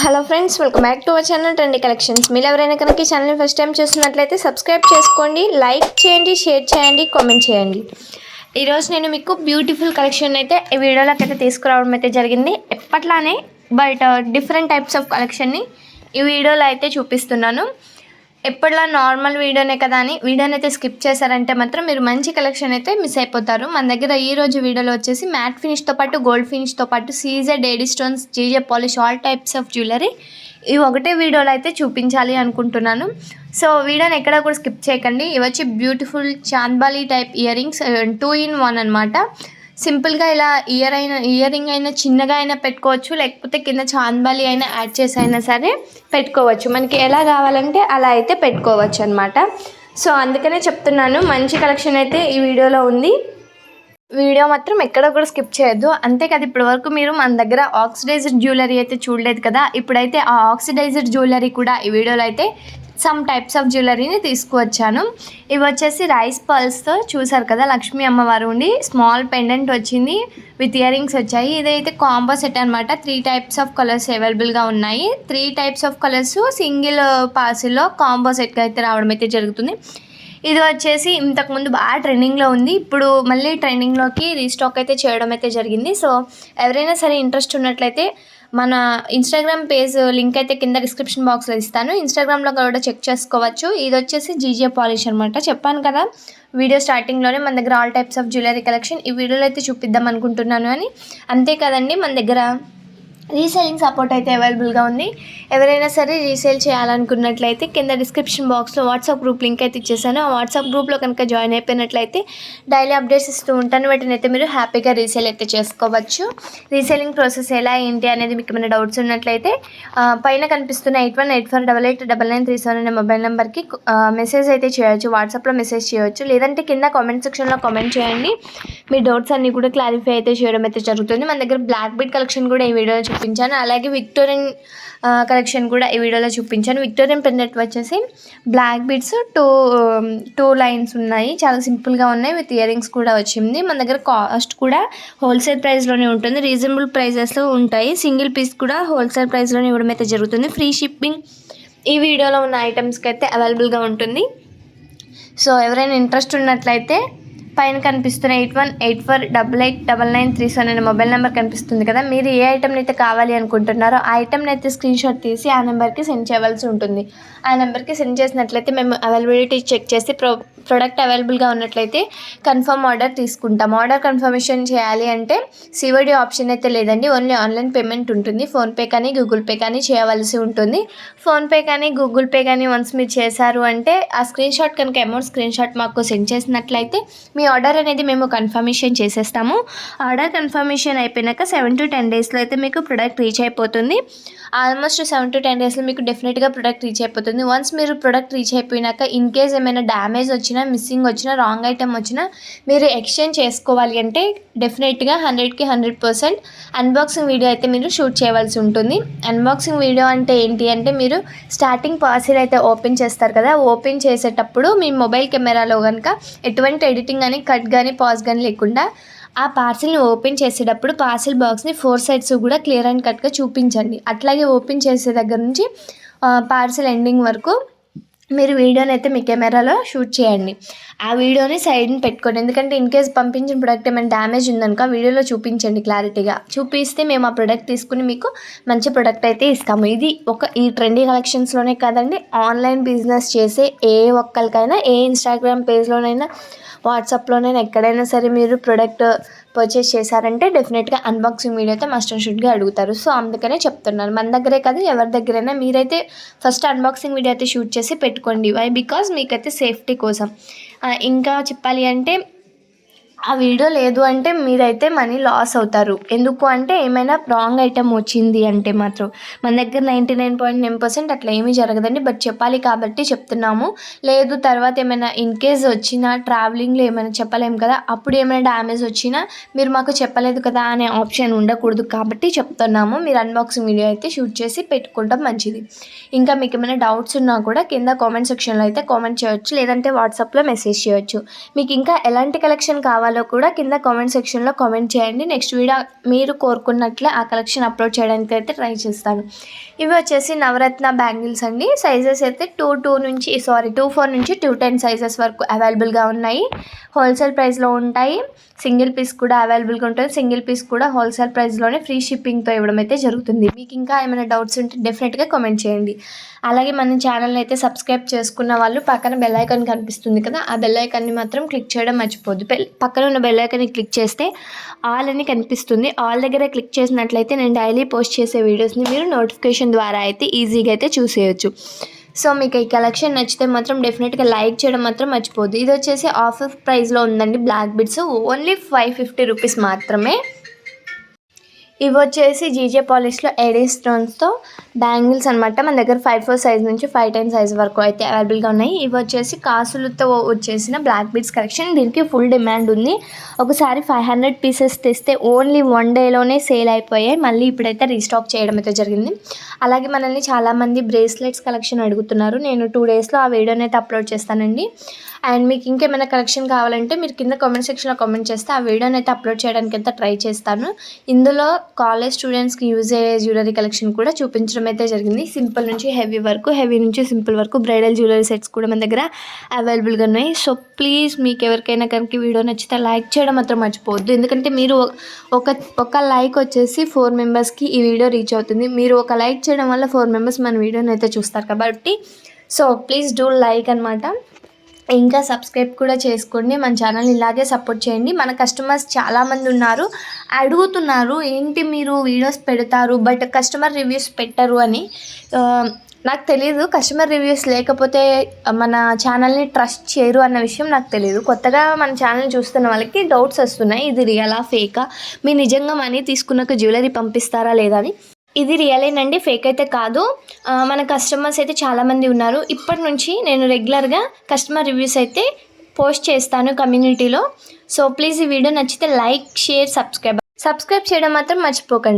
Hello friends, welcome back to our channel trendy collections. మీరు ఎవరైనా కనుక ఈ ఛానల్ని ఫస్ట్ టైం చూస్తున్నట్లయితే సబ్స్క్రైబ్ చేసుకోండి, లైక్ చేయండి, షేర్ చేయండి, కామెంట్ చేయండి. ఈరోజు నేను మీకు బ్యూటిఫుల్ కలెక్షన్ అయితే ఈ వీడియోలోకి అయితే తీసుకురావడం అయితే జరిగింది. ఎప్పట్లానే బట్ డిఫరెంట్ టైప్స్ ఆఫ్ కలెక్షన్ని ఈ వీడియోలో అయితే చూపిస్తున్నాను. ఎప్పటిలా నార్మల్ వీడియోనే కదా అని వీడియోని అయితే స్కిప్ చేశారంటే మాత్రం మీరు మంచి కలెక్షన్ అయితే మిస్ అయిపోతారు. మన దగ్గర ఈ రోజు వీడియోలో వచ్చేసి మ్యాట్ ఫినిష్తో పాటు గోల్డ్ ఫినిష్తో పాటు సీజర్, డేడీ స్టోన్స్, జీజే polish, all types of jewellery ఇవి ఒకటే వీడియోలో అయితే చూపించాలి అనుకుంటున్నాను. సో వీడియోని ఎక్కడ కూడా స్కిప్ చేయకండి. ఇవి వచ్చి beautiful chandbali type ear rings 2-in-1 అనమాట. సింపుల్గా ఇలా ఇయర్ రింగ్ అయినా చిన్నగా అయినా పెట్టుకోవచ్చు, లేకపోతే కింద చాంద్బాలి అయినా యాడ్ చేసి అయినా సరే పెట్టుకోవచ్చు. మనకి ఎలా కావాలంటే అలా అయితే పెట్టుకోవచ్చు అనమాట. సో అందుకనే చెప్తున్నాను, మంచి కలెక్షన్ అయితే ఈ వీడియోలో ఉంది. వీడియో మాత్రం ఎక్కడ కూడా స్కిప్ చేయొద్దు. అంతేకాదు ఇప్పటి వరకు మీరు మన దగ్గర ఆక్సిడైజ్డ్ జ్యువెలరీ అయితే చూడలేదు కదా, ఇప్పుడైతే ఆ ఆక్సిడైజ్డ్ జ్యువెలరీ కూడా ఈ వీడియోలో అయితే సమ్ టైప్స్ ఆఫ్ జ్యువెలరీని తీసుకువచ్చాను. ఇవి వచ్చేసి రైస్ పర్ల్స్తో చూసారు కదా, లక్ష్మీ అమ్మవారు ఉండి స్మాల్ పెండెంట్ వచ్చింది విత్ ఇయర్ రింగ్స్ వచ్చాయి. ఇదైతే కాంబో సెట్ అనమాట. 3 టైప్స్ ఆఫ్ కలర్స్ అవైలబుల్గా ఉన్నాయి. 3 టైప్స్ ఆఫ్ కలర్స్ సింగిల్ పార్సిల్లో కాంబో సెట్గా అయితే రావడం అయితే జరుగుతుంది. ఇది వచ్చేసి ఇంతకుముందు బాగా ట్రెండింగ్లో ఉంది, ఇప్పుడు మళ్ళీ ట్రెండింగ్లోకి రీస్టాక్ అయితే చేయడం అయితే జరిగింది. సో ఎవరైనా సరే ఇంట్రెస్ట్ ఉన్నట్లయితే మన ఇన్స్టాగ్రామ్ పేజ్ లింక్ అయితే కింద డిస్క్రిప్షన్ బాక్స్లో ఇస్తాను, ఇన్స్టాగ్రామ్లో కూడా చెక్ చేసుకోవచ్చు. ఇది వచ్చేసి జీజే పాలిష్ అనమాట. చెప్పాను కదా వీడియో స్టార్టింగ్లోనే మన దగ్గర all types of jewellery collection ఈ వీడియోలో అయితే చూపిద్దాం అనుకుంటున్నాను అని. అంతే కదండి, మన దగ్గర రీసేలింగ్ సపోర్ట్ అయితే అవైలబుల్గా ఉంది. ఎవరైనా సరే రీసేల్ చేయాలనుకున్నట్లయితే కింద డిస్క్రిప్షన్ బాక్స్లో వాట్సాప్ గ్రూప్ లింక్ అయితే ఇచ్చేసాను. ఆ వాట్సాప్ గ్రూప్లో కనుక జాయిన్ అయిపోయినట్లయితే డైలీ అప్డేట్స్ ఇస్తూ ఉంటాను. వాటిని అయితే మీరు హ్యాపీగా రీసేల్ అయితే చేసుకోవచ్చు. రీసేలింగ్ ప్రాసెస్ ఎలా ఏంటి అనేది మీకు ఏమైనా డౌట్స్ ఉన్నట్లయితే పైన కనిపిస్తున్న 8184889937 అనే మొబైల్ నెంబర్కి మెసేజ్ అయితే చేయొచ్చు, వాట్సాప్లో మెసేజ్ చేయొచ్చు, లేదంటే కింద కామెంట్ సెక్షన్లో కామెంట్ చేయండి. మీ డౌట్స్ అన్నీ కూడా క్లారిఫై అయితే చేయడం అయితే జరుగుతుంది. మన దగ్గర బ్లాక్ బీడ్ కలెక్షన్ కూడా ఈ వీడియోలో చూపించాను, అలాగే విక్టోరియన్ కలెక్షన్ కూడా ఈ వీడియోలో చూపించాను. విక్టోరియన్ పెండెంట్ వచ్చేసి బ్లాక్ బీడ్స్ టూ లైన్స్ ఉన్నాయి, చాలా సింపుల్గా ఉన్నాయి, విత్ ఇయర్ రింగ్స్ కూడా వచ్చింది. మన దగ్గర కాస్ట్ కూడా హోల్సేల్ ప్రైస్లోనే ఉంటుంది, రీజనబుల్ ప్రైజెస్లో ఉంటాయి. సింగిల్ పీస్ కూడా హోల్సేల్ ప్రైస్లోనే ఇవ్వడం అయితే జరుగుతుంది. ఫ్రీ షిప్పింగ్ ఈ వీడియోలో ఉన్న ఐటమ్స్కి అయితే అవైలబుల్గా ఉంటుంది. సో ఎవరైనా ఇంట్రెస్ట్ ఉన్నట్లయితే పైన కనిపిస్తున్న 8184889937 అనే మొబైల్ నెంబర్ కనిపిస్తుంది కదా, మీరు ఏ ఐటమ్ని అయితే కావాలి అనుకుంటున్నారో ఆ ఐటమ్ని అయితే స్క్రీన్ షాట్ తీసి ఆ నెంబర్కి సెండ్ చేయవలసి ఉంటుంది. ఆ నెంబర్కి సెండ్ చేసినట్లయితే మేము అవైలబిలిటీ చెక్ చేసి ప్రోడక్ట్ అవైలబుల్గా ఉన్నట్లయితే కన్ఫర్మ్ ఆర్డర్ తీసుకుంటాం. ఆర్డర్ కన్ఫర్మేషన్ చేయాలి అంటే సిఓడి ఆప్షన్ అయితే లేదండి, ఓన్లీ ఆన్లైన్ పేమెంట్ ఉంటుంది. ఫోన్పే కానీ గూగుల్ పే కానీ చేయవలసి ఉంటుంది. ఫోన్పే కానీ గూగుల్ పే కానీ వన్స్ మీరు చేశారు అంటే ఆ స్క్రీన్ షాట్ కనుక అమౌంట్ స్క్రీన్ షాట్ మాకు సెండ్ చేసినట్లయితే మీ ఆర్డర్ అనేది మేము కన్ఫర్మేషన్ చేసేస్తాము. ఆర్డర్ కన్ఫర్మేషన్ అయిపోయినాక 7 to 10 డేస్లో అయితే మీకు ప్రొడక్ట్ రీచ్ అయిపోతుంది. ఆల్మోస్ట్ 7 to 10 డేస్లో మీకు డెఫినెట్గా ప్రొడక్ట్ రీచ్ అయిపోతుంది. వన్స్ మీరు ప్రొడక్ట్ రీచ్ అయిపోయినాక ఇన్ కేస్ ఏమైనా డ్యామేజ్ వచ్చినా, మిస్సింగ్ వచ్చినా, రాంగ్ ఐటమ్ వచ్చినా మీరు ఎక్స్చేంజ్ చేసుకోవాలి అంటే డెఫినెట్గా 100కి 100% అన్బాక్సింగ్ వీడియో అయితే మీరు షూట్ చేయవలసి ఉంటుంది. అన్బాక్సింగ్ వీడియో అంటే ఏంటి అంటే, మీరు స్టార్టింగ్ పార్సిల్ అయితే ఓపెన్ చేస్తారు కదా, ఓపెన్ చేసేటప్పుడు మీ మొబైల్ కెమెరాలో కనుక ఎటువంటి ఎడిటింగ్ కానీ కట్ కానీ పాజ్ కానీ లేకుండా ఆ పార్సిల్ని ఓపెన్ చేసేటప్పుడు పార్సిల్ బాక్స్ని 4 sides కూడా క్లియర్ అండ్ కట్గా చూపించండి. అట్లాగే ఓపెన్ చేసే దగ్గర నుంచి పార్సిల్ ఎండింగ్ వరకు మీరు వీడియోని అయితే మీ కెమెరాలో షూట్ చేయండి. ఆ వీడియోని సైడ్ని పెట్టుకోండి, ఎందుకంటే ఇన్ కేస్ పంపించిన ప్రోడక్ట్ ఏమైనా డ్యామేజ్ ఉందనుకో వీడియోలో చూపించండి. క్లారిటీగా చూపిస్తే మేము ఆ ప్రోడక్ట్ తీసుకుని మీకు మంచి ప్రోడక్ట్ అయితే ఇస్తాము. ఇది ఈ ట్రెండీ కలెక్షన్స్లోనే కాదండి, ఆన్లైన్ బిజినెస్ చేసే ఏ ఒక్కరికైనా, ఏ ఇన్స్టాగ్రామ్ పేజ్లోనైనా, వాట్సాప్లోనైనా, ఎక్కడైనా సరే మీరు ప్రోడక్ట్ పర్చేస్ చేశారంటే డెఫినెట్గా అన్బాక్సింగ్ వీడియో అయితే మస్ట్ అండ్ షుడ్గా అడుగుతారు. సో అందుకనే చెప్తున్నాను, మన దగ్గరే కాదు ఎవరి దగ్గరైనా మీరైతే ఫస్ట్ అన్బాక్సింగ్ వీడియో అయితే షూట్ చేసి పెట్టుకోండి. వై బికాజ్ మీకైతే సేఫ్టీ కోసం. ఇంకా చెప్పాలి అంటే ఆ వీడియో లేదు అంటే మీరైతే మనీ లాస్ అవుతారు. ఎందుకు అంటే ఏమైనా రాంగ్ ఐటమ్ వచ్చింది అంటే మాత్రం మన దగ్గర 99.9% అట్లా ఏమీ జరగదండి, బట్ చెప్పాలి కాబట్టి చెప్తున్నాము. లేదు తర్వాత ఏమైనా ఇన్ కేస్ వచ్చినా ట్రావెలింగ్లో ఏమైనా చెప్పలేము కదా, అప్పుడు ఏమైనా డ్యామేజ్ వచ్చినా మీరు మాకు చెప్పలేదు కదా అనే ఆప్షన్ ఉండకూడదు కాబట్టి చెప్తున్నాము. మీరు అన్బాక్సింగ్ వీడియో అయితే షూట్ చేసి పెట్టుకుంటాం మంచిది. ఇంకా మీకు ఏమైనా డౌట్స్ ఉన్నా కూడా కింద కామెంట్ సెక్షన్లో అయితే కామెంట్ చేయొచ్చు, లేదంటే వాట్సాప్లో మెసేజ్ చేయొచ్చు. మీకు ఇంకా ఎలాంటి కలెక్షన్ కావాలో కూడా కింద కామెంట్ సెక్షన్లో కామెంట్ చేయండి. నెక్స్ట్ వీడియో మీరు కోరుకున్నట్లే ఆ కలెక్షన్ అప్లోడ్ చేయడానికి అయితే ట్రై చేస్తాను. ఇవి వచ్చేసి నవరత్న బ్యాంగిల్స్ అండి. సైజెస్ అయితే 2 నుంచి 2 4 నుంచి 210 సైజెస్ వరకు అవైలబుల్గా ఉన్నాయి. హోల్సేల్ ప్రైస్లో ఉంటాయి. సింగిల్ పీస్ కూడా అవైలబుల్గా ఉంటుంది. సింగిల్ పీస్ కూడా హోల్సేల్ ప్రైస్లోనే ఫ్రీ షిప్పింగ్తో ఇవ్వడం అయితే జరుగుతుంది. మీకు ఇంకా ఏమైనా డౌట్స్ ఉంటే డెఫినెట్గా కామెంట్ చేయండి. అలాగే మన ఛానల్ని అయితే సబ్స్క్రైబ్ చేసుకున్న వాళ్ళు పక్కన బెల్ ఐకాన్ కనిపిస్తుంది కదా, ఆ బెల్ ఐకాన్ని మాత్రం క్లిక్ చేయడం మర్చిపోద్దు. పక్కన ఉన్న బెల్ ఐకాన్ని క్లిక్ చేస్తే ఆల్ అని కనిపిస్తుంది. ఆల్ దగ్గర క్లిక్ చేసినట్లయితే నేను డైలీ పోస్ట్ చేసే వీడియోస్ని మీరు నోటిఫికేషన్ ద్వారా అయితే ఈజీగా అయితే చూసేయచ్చు. సో మీకు ఈ కలెక్షన్ నచ్చితే మాత్రం డెఫినెట్గా లైక్ చేయడం మాత్రం మర్చిపోద్దు. ఇది వచ్చేసి ఆఫర్ ప్రైస్లో ఉందండి. బ్లాక్ బిడ్స్ ఓన్లీ 550 రూపీస్ మాత్రమే. ఇవి వచ్చేసి జీజే పాలిష్లో ఎడీ స్టోన్స్తో బ్యాంగిల్స్ అనమాట. మన దగ్గర 5 సైజ్ నుంచి 510 సైజ్ వరకు అయితే అవైలబుల్గా ఉన్నాయి. ఇవి వచ్చేసి కాసులతో వచ్చేసిన బ్లాక్ బీడ్స్ కలెక్షన్. దీనికి ఫుల్ డిమాండ్ ఉంది. ఒకసారి 500 పీసెస్ తెస్తే ఓన్లీ 1 డేలోనే సేల్ అయిపోయాయి. మళ్ళీ ఇప్పుడైతే రీస్టాక్ చేయడం అయితే జరిగింది. అలాగే మనల్ని చాలామంది బ్రేస్లెట్స్ కలెక్షన్ అడుగుతున్నారు. నేను 2 డేస్లో ఆ వీడియోని అయితే అప్లోడ్ చేస్తానండి. అండ్ మీకు ఇంకేమైనా కలెక్షన్ కావాలంటే మీరు కింద కామెంట్ సెక్షన్లో కామెంట్ చేస్తే ఆ వీడియోని అయితే అప్లోడ్ చేయడానికి అయితే ట్రై చేస్తాను. ఇందులో కాలేజ్ స్టూడెంట్స్కి యూజ్ అయ్యే జ్యువెలరీ కలెక్షన్ కూడా చూపించడం అయితే జరిగింది. సింపుల్ నుంచి హెవీ వరకు, హెవీ నుంచి సింపుల్ వరకు బ్రైడల్ జ్యువెలరీ సెట్స్ కూడా మన దగ్గర అవైలబుల్గా ఉన్నాయి. సో ప్లీజ్ మీకు ఎవరికైనా కనుక వీడియో నచ్చితే లైక్ చేయడం మాత్రం మర్చిపోవద్దు. ఎందుకంటే మీరు ఒక లైక్ వచ్చేసి 4 మెంబర్స్కి ఈ వీడియో రీచ్ అవుతుంది. మీరు ఒక లైక్ చేయడం వల్ల 4 మెంబర్స్ మన వీడియోని అయితే చూస్తారు కాబట్టి సో ప్లీజ్ డూ లైక్ అనమాట. ఇంకా సబ్స్క్రైబ్ కూడా చేసుకోండి. మన ఛానల్ ఇలాగే సపోర్ట్ చేయండి. మన కస్టమర్స్ చాలామంది ఉన్నారు, అడుగుతున్నారు ఏంటి మీరు వీడియోస్ పెడతారు బట్ కస్టమర్ రివ్యూస్ పెట్టరు అని. నాకు తెలియదు, కస్టమర్ రివ్యూస్ లేకపోతే మన ఛానల్ని ట్రస్ట్ చేయరు అన్న విషయం నాకు తెలియదు. కొత్తగా మన ఛానల్ చూస్తున్న వాళ్ళకి డౌట్స్ వస్తున్నాయి, ఇది రియలా ఫేకా, మీరు నిజంగా మనీ తీసుకున్నాక జ్యువెలరీ పంపిస్తారా లేదా అని. ఇది రియలేనండి, ఫేక్ అయితే కాదు. మన కస్టమర్స్ అయితే చాలామంది ఉన్నారు. ఇప్పటి నుంచి నేను రెగ్యులర్గా కస్టమర్ రివ్యూస్ అయితే పోస్ట్ చేస్తాను కమ్యూనిటీలో. సో ప్లీజ్ ఈ వీడియో నచ్చితే లైక్, షేర్, సబ్స్క్రైబ్ చేయడం మాత్రం మర్చిపోకండి.